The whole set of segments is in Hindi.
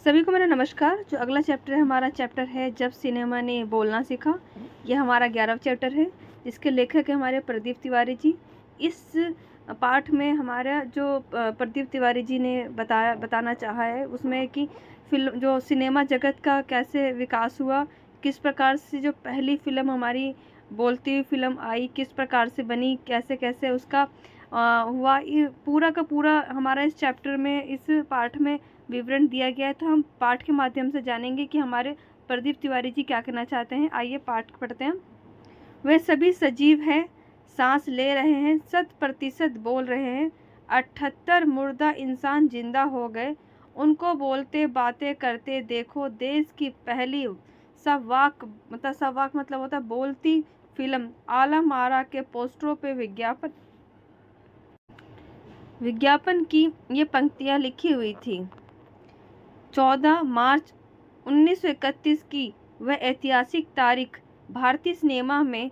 सभी को मेरा नमस्कार। जो अगला चैप्टर है हमारा चैप्टर है जब सिनेमा ने बोलना सीखा। यह हमारा 11वां चैप्टर है। इसके लेखक है हमारे प्रदीप तिवारी जी। इस पाठ में हमारा जो प्रदीप तिवारी जी ने बताना चाहा है उसमें कि फिल्म जो सिनेमा जगत का कैसे विकास हुआ, किस प्रकार से जो पहली फिल्म हमारी बोलती हुई फिल्म आई, किस प्रकार से बनी, कैसे कैसे उसका हुआ, ये पूरा का पूरा हमारा इस चैप्टर में इस पाठ में विवरण दिया गया है। तो हम पाठ के माध्यम से जानेंगे कि हमारे प्रदीप तिवारी जी क्या कहना चाहते हैं। आइए पाठ पढ़ते हैं। वे सभी सजीव हैं, सांस ले रहे हैं, 100% बोल रहे हैं। 78 मुर्दा इंसान जिंदा हो गए, उनको बोलते बातें करते देखो। देश की पहली सवाक मतलब होता है बोलती फिल्म। आलम आरा के पोस्टरों पे विज्ञापन की ये पंक्तियां लिखी हुई थी। 14 मार्च 1931 की वह ऐतिहासिक तारीख भारतीय सिनेमा में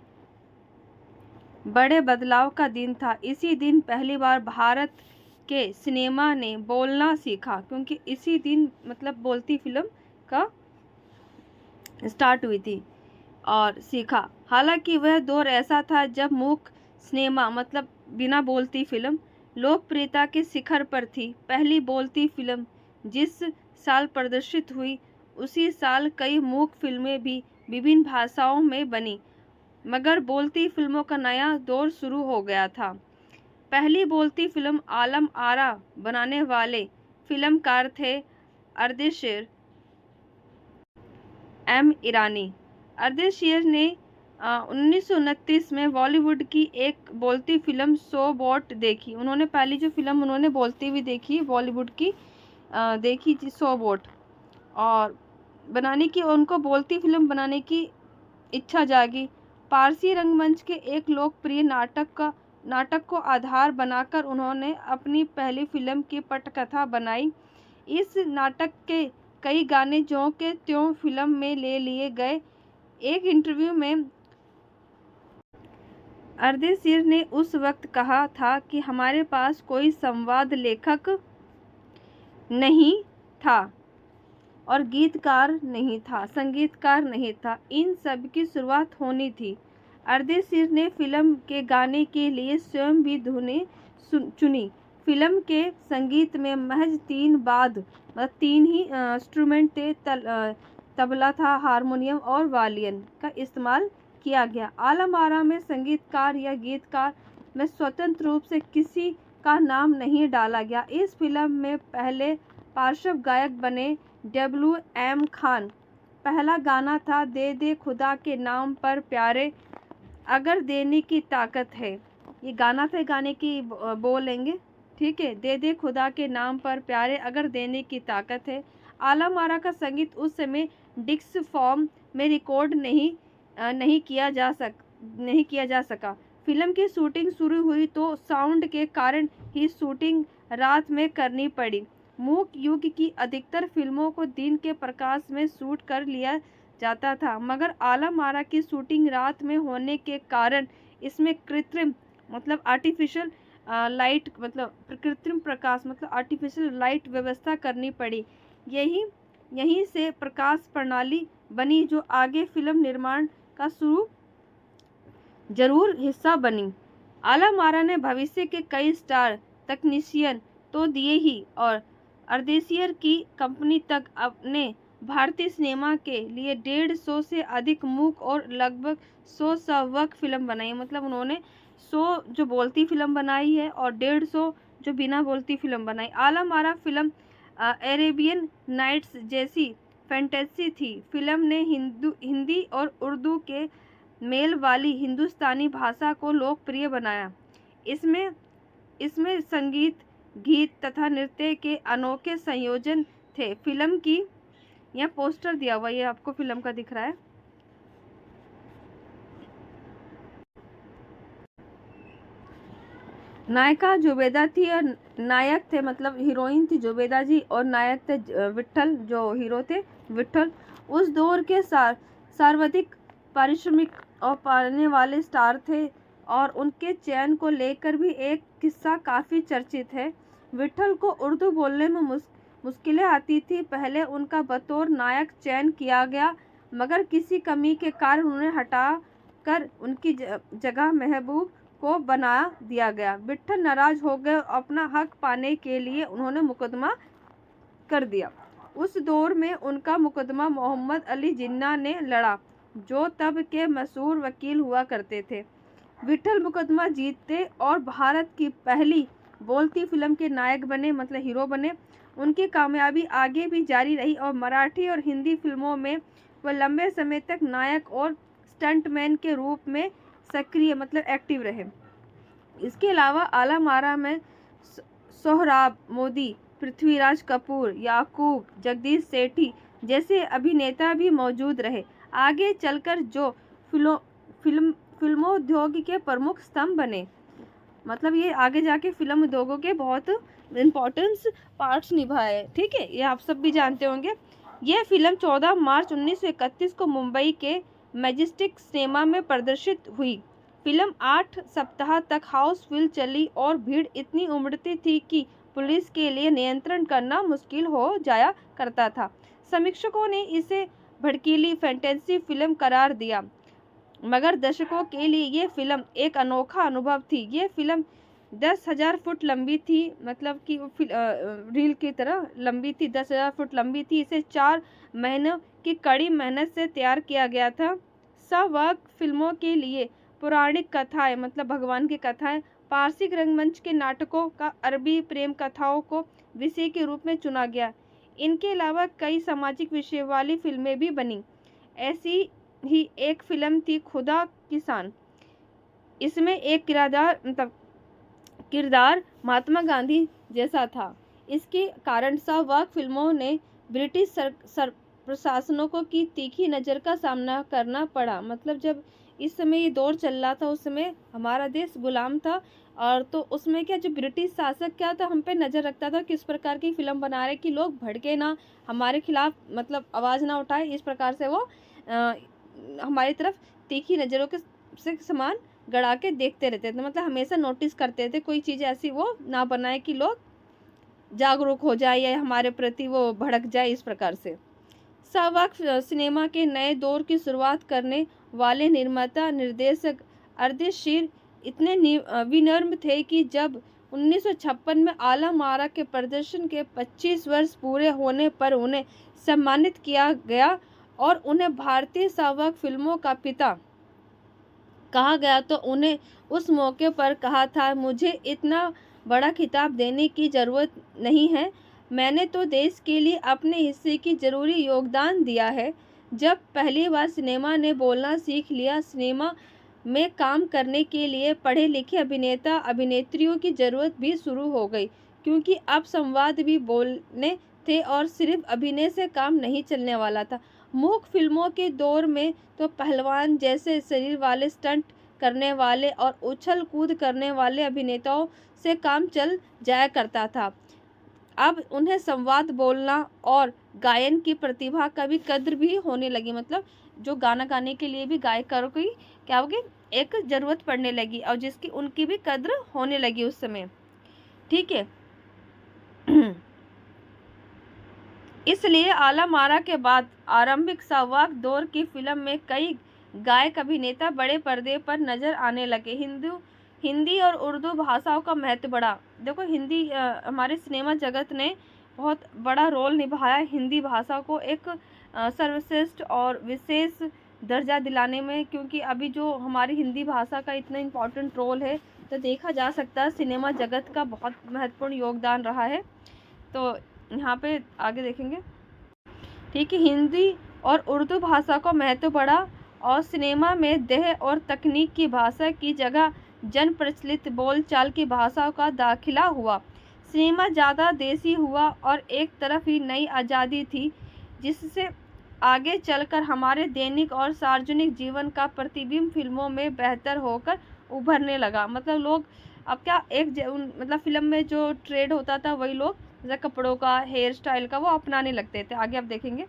बड़े बदलाव का दिन था। इसी दिन पहली बार भारत के सिनेमा ने बोलना सीखा, क्योंकि इसी दिन मतलब बोलती फिल्म का स्टार्ट हुई थी और सीखा। हालांकि वह दौर ऐसा था जब मूक सिनेमा मतलब बिना बोलती फिल्म लोकप्रियता के शिखर पर थी। पहली बोलती फिल्म जिस साल प्रदर्शित हुई उसी साल कई मूक फिल्में भी विभिन्न भाषाओं में बनी, मगर बोलती फिल्मों का नया दौर शुरू हो गया था। पहली बोलती फिल्म आलम आरा बनाने वाले फिल्मकार थे अर्देशीर एम ईरानी। अर्देशीर ने 1929 में बॉलीवुड की एक बोलती फिल्म सो बोट देखी। उन्होंने पहली जो फिल्म उन्होंने बोलती हुई देखी बॉलीवुड की देखी थी सो बोट, और बनाने की उनको बोलती फिल्म बनाने की इच्छा जागी। पारसी रंगमंच के एक लोकप्रिय नाटक को आधार बनाकर उन्होंने अपनी पहली फिल्म की पटकथा बनाई। इस नाटक के कई गाने ज्यों के त्यों फिल्म में ले लिए गए। एक इंटरव्यू में अर्देशीर ने उस वक्त कहा था कि हमारे पास कोई संवाद लेखक नहीं था और गीतकार नहीं था, संगीतकार नहीं था, इन सब की शुरुआत होनी थी। अर्देशीर ने फिल्म के गाने के लिए स्वयं भी धुनें चुनी। फिल्म के संगीत में महज 3 ही इंस्ट्रूमेंट थे, तबला था, हारमोनियम और वायलिन का इस्तेमाल किया गया। आलम आरा में संगीतकार या गीतकार में स्वतंत्र रूप से किसी का नाम नहीं डाला गया। इस फिल्म में पहले पार्श्व गायक बने WM खान। पहला गाना था दे दे खुदा के नाम पर प्यारे अगर देने की ताकत है। ये गाना था, गाने की बोलेंगे, ठीक है। दे दे खुदा के नाम पर प्यारे अगर देने की ताकत है। आलम आरा का संगीत उस समय डिस्क फॉर्म में रिकॉर्ड नहीं किया जा सका। फिल्म की शूटिंग शुरू हुई तो साउंड के कारण ही शूटिंग रात में करनी पड़ी। मूक युग की अधिकतर फिल्मों को दिन के प्रकाश में शूट कर लिया जाता था, मगर आलम आरा की शूटिंग रात में होने के कारण इसमें कृत्रिम मतलब आर्टिफिशियल लाइट मतलब कृत्रिम प्रकाश मतलब आर्टिफिशियल लाइट व्यवस्था करनी पड़ी। यहीं से प्रकाश प्रणाली बनी जो आगे फिल्म निर्माण का जरूर हिस्सा बनी। आलम आरा ने भविष्य के कई स्टार तकनीशियन तो दिए ही, और अर्देशीर की कंपनी तक अपने भारतीय सिनेमा के लिए 150 से अधिक मूक और लगभग 100 सवक फिल्म बनाई। मतलब उन्होंने 100 जो बोलती फिल्म बनाई है और 150 जो बिना बोलती फिल्म बनाई। Alam Ara film Arabian nights जैसी फैंटेसी थी। फिल्म ने हिंदी और उर्दू के मेल वाली हिंदुस्तानी भाषा को लोकप्रिय बनाया। इसमें संगीत, गीत तथा नृत्य के अनोखे संयोजन थे। फिल्म की यह पोस्टर दिया हुआ, ये आपको फिल्म का दिख रहा है। नायिका जुबेदा थी और नायक थे मतलब हीरोइन थी जुबेदा जी और नायक थे विट्ठल, जो हीरो थे विट्ठल। उस दौर के सर्वाधिक पारिश्रमिक और पाने वाले स्टार थे और उनके चयन को लेकर भी एक किस्सा काफ़ी चर्चित है। विट्ठल को उर्दू बोलने में मुश्किलें आती थी। पहले उनका बतौर नायक चयन किया गया, मगर किसी कमी के कारण उन्हें हटा कर उनकी जगह महबूब को बना दिया गया। विट्ठल नाराज हो गए, अपना हक पाने के लिए उन्होंने मुकदमा कर दिया। उस दौर में उनका मुकदमा मोहम्मद अली जिन्ना ने लड़ा, जो तब के मशहूर वकील हुआ करते थे। विट्ठल मुकदमा जीते और भारत की पहली बोलती फिल्म के नायक बने, मतलब हीरो बने। उनकी कामयाबी आगे भी जारी रही और मराठी और हिंदी फिल्मों में वह लंबे समय तक नायक और स्टंटमैन के रूप में सक्रिय, मतलब एक्टिव रहे। इसके अलावा आलम आरा में सोहराब मोदी, पृथ्वीराज कपूर, याकूब, जगदीश सेठी जैसे अभिनेता भी मौजूद रहे। आगे चलकर जो फिल्मोद्योग के प्रमुख स्तंभ बने, मतलब ये आगे जाके फिल्म उद्योगों के बहुत इम्पोर्टेंस पार्ट्स निभाए। ठीक है, ये आप सब भी जानते होंगे। यह फिल्म 14 मार्च 1931 को मुंबई के मैजेस्टिक सिनेमा में प्रदर्शित हुई। फिल्म 8 सप्ताह तक हाउसफुल चली और भीड़ इतनी उमड़ती थी कि पुलिस के लिए नियंत्रण करना मुश्किल हो जाया करता था। समीक्षकों ने इसे भड़कीली फैंटेसी फिल्म करार दिया, मगर दर्शकों के लिए ये फिल्म एक अनोखा अनुभव थी। ये फिल्म 10,000 फुट लंबी थी, मतलब कि रील की तरह लंबी थी, 10,000 फुट लंबी थी। इसे 4 महीनों की कड़ी मेहनत से तैयार किया गया था। सब फिल्मों के लिए पौराणिक कथाएं, मतलब भगवान की कथाएं, पारसी रंगमंच के नाटकों का अरबी प्रेम कथाओं को विषय के रूप में चुना गया। इनके अलावा कई सामाजिक विषय वाली फिल्में भी बनी। ऐसी ही एक फिल्म थी खुदा किसान। इसमें एक किरदार महात्मा गांधी जैसा था। इसके कारण सब फिल्मों ने ब्रिटिश प्रशासनों को की तीखी नज़र का सामना करना पड़ा। मतलब जब इस समय ये दौर चल रहा था, उस समय हमारा देश गुलाम था, और तो उसमें क्या, जो ब्रिटिश शासक क्या था, हम पे नज़र रखता था किस प्रकार की फिल्म बना रहे कि लोग भड़के ना, हमारे खिलाफ मतलब आवाज़ ना उठाए। इस प्रकार से वो हमारी तरफ तीखी नज़रों के से समान गड़ा के देखते रहते थे, मतलब हमेशा नोटिस करते थे कोई चीज़ ऐसी वो ना बनाए कि लोग जागरूक हो जाए या हमारे प्रति वो भड़क जाए। इस प्रकार से सब सिनेमा के नए दौर की शुरुआत करने वाले निर्माता निर्देशक अर्देशीर इतने विनम्र थे कि जब 1956 में आलम आरा के प्रदर्शन के 25 वर्ष पूरे होने पर उन्हें सम्मानित किया गया और उन्हें भारतीय सावक फिल्मों का पिता कहा गया, तो उन्हें उस मौके पर कहा था, मुझे इतना बड़ा खिताब देने की ज़रूरत नहीं है, मैंने तो देश के लिए अपने हिस्से की ज़रूरी योगदान दिया है। जब पहली बार सिनेमा ने बोलना सीख लिया, सिनेमा में काम करने के लिए पढ़े लिखे अभिनेता अभिनेत्रियों की ज़रूरत भी शुरू हो गई, क्योंकि अब संवाद भी बोलने थे और सिर्फ अभिनय से काम नहीं चलने वाला था। मूक फिल्मों के दौर में तो पहलवान जैसे शरीर वाले, स्टंट करने वाले और उछल कूद करने वाले अभिनेताओं से काम चल जाया करता था। अब उन्हें संवाद बोलना और गायन की प्रतिभा का भी कद्र भी होने लगी, मतलब जो गाना गाने के लिए भी गायकों की क्या होगी, एक ज़रूरत पड़ने लगी और जिसकी उनकी भी कद्र होने लगी उस समय। ठीक है। इसलिए आलम आरा के बाद आरंभिक सावक दौर की फिल्म में कई गायक अभिनेता बड़े पर्दे पर नजर आने लगे। हिंदी और उर्दू भाषाओं का महत्व बढ़ा। देखो हिंदी हमारे सिनेमा जगत ने बहुत बड़ा रोल निभाया हिंदी भाषा को एक सर्वश्रेष्ठ और विशेष दर्जा दिलाने में, क्योंकि अभी जो हमारी हिंदी भाषा का इतना इम्पोर्टेंट रोल है, तो देखा जा सकता है सिनेमा जगत का बहुत महत्वपूर्ण योगदान रहा है। तो यहाँ पे आगे देखेंगे। ठीक है, हिंदी और उर्दू भाषा को महत्व बढ़ा और सिनेमा में देह और तकनीक की भाषा की जगह जन प्रचलित बोलचाल की भाषा का दाखिला हुआ। सिनेमा ज़्यादा देसी हुआ और एक तरफ ही नई आज़ादी थी, जिससे आगे चलकर हमारे दैनिक और सार्वजनिक जीवन का प्रतिबिंब फिल्मों में बेहतर होकर उभरने लगा। मतलब लोग अब क्या मतलब फिल्म में जो ट्रेड होता था वही लोग जैसे कपड़ों का, हेयर स्टाइल का वो अपनाने लगते थे। आगे आप देखेंगे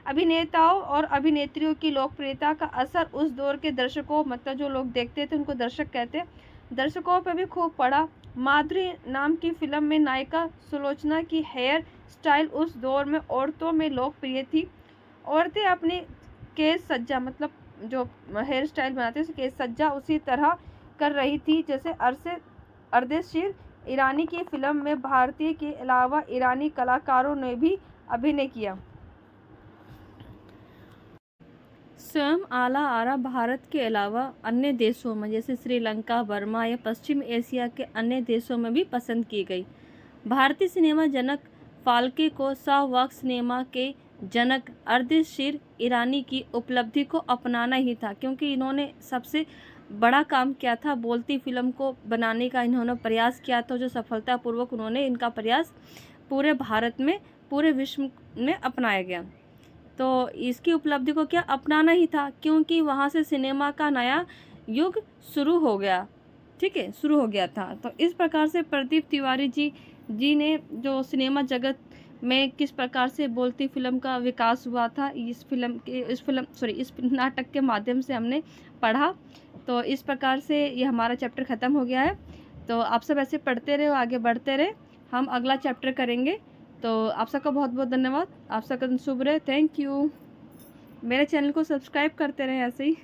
अभिनेताओं और अभिनेत्रियों की लोकप्रियता का असर उस दौर के दर्शकों, मतलब जो लोग देखते थे उनको दर्शक कहते हैं, दर्शकों पर भी खूब पड़ा। माधुरी नाम की फिल्म में नायिका सुलोचना की हेयर स्टाइल उस दौर में औरतों में लोकप्रिय थी। औरतें अपनी केश सज्जा मतलब जो हेयर स्टाइल बनाते हैं केश सज्जा उसी तरह कर रही थी जैसे अर्देशीर ईरानी की फिल्म में भारतीय के अलावा ईरानी कलाकारों ने भी अभिनय किया। स्वयं आला आरा भारत के अलावा अन्य देशों में जैसे श्रीलंका, बर्मा या पश्चिम एशिया के अन्य देशों में भी पसंद की गई। भारतीय सिनेमा जनक फाल्के को शाहवाग सिनेमा के जनक अर्देशीर ईरानी की उपलब्धि को अपनाना ही था, क्योंकि इन्होंने सबसे बड़ा काम किया था, बोलती फिल्म को बनाने का इन्होंने प्रयास किया था, जो सफलतापूर्वक उन्होंने इनका प्रयास पूरे भारत में पूरे विश्व में अपनाया गया। तो इसकी उपलब्धि को क्या अपनाना ही था, क्योंकि वहाँ से सिनेमा का नया युग शुरू हो गया। ठीक है, शुरू हो गया था। तो इस प्रकार से प्रदीप तिवारी जी ने जो सिनेमा जगत में किस प्रकार से बोलती फिल्म का विकास हुआ था इस नाटक के माध्यम से हमने पढ़ा। तो इस प्रकार से ये हमारा चैप्टर ख़त्म हो गया है। तो आप सब ऐसे पढ़ते रहे, आगे बढ़ते रहे, हम अगला चैप्टर करेंगे। तो आप सबका बहुत बहुत धन्यवाद। आप सबका दिन शुभ रहे। Thank you. मेरे चैनल को सब्सक्राइब करते रहे ऐसे ही।